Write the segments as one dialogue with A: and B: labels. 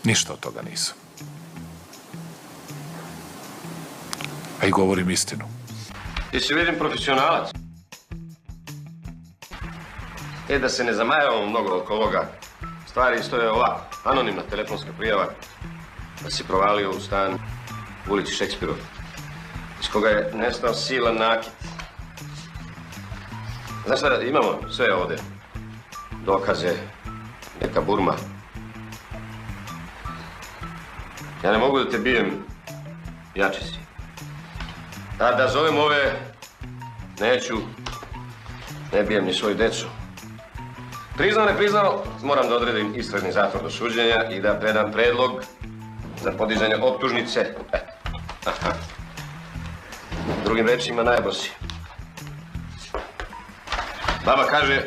A: Ništa od toga nisam. A i govorim istinu.
B: Ti si vidim profesionalac. Da se ne zamajavamo mnogo oko ovoga. Stvari stoje ovako. Anonimna telefonska prijava da si provalio u stan u ulici Šekspirov, iz koga je nestao silan nakit. Znaš šta, imamo sve ovde. Dokaze, neka burma. Ja ne mogu da te bijem, jači si. A da zovem ove, neću, ne bijem ni svoju decu. Priznao, ne priznao, moram da odredim istražni zatvor do suđenja i da predam predlog za podizanje optužnice. Drugim rečima, najebo si. Baba kaže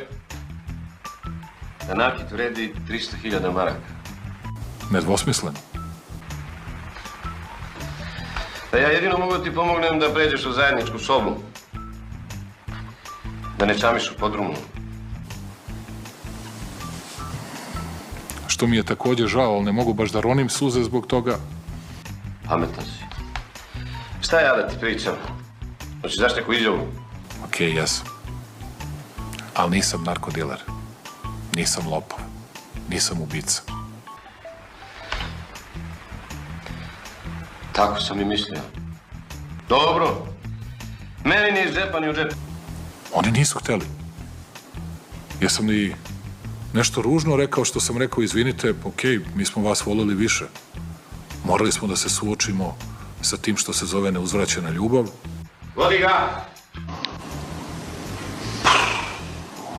B: da nakit vredi 300.000 maraka.
A: Nedvosmisleno.
B: Da ja jedino mogu da ti pomognem da pređeš u zajedničku sobu. Da ne čamiš u podrumu.
A: Što mi je takođe žao, ali ne mogu baš da ronim suze zbog toga.
B: Pametan si. Šta ja da ti pričam? Hoćeš daš neku izjavu?
A: Okej, jesam. Ali nisam narkodiler. Nisam lopov. Nisam ubica.
B: Tako sam i mislio. Dobro. Meni ni iz džepa ni u džep.
A: Oni nisu hteli. Jesam li nešto ružno rekao što sam rekao, izvinite, okej, mi smo vas voleli više. Morali smo da se suočimo sa tim što se zove neuzvraćena ljubav.
B: Vodi ga!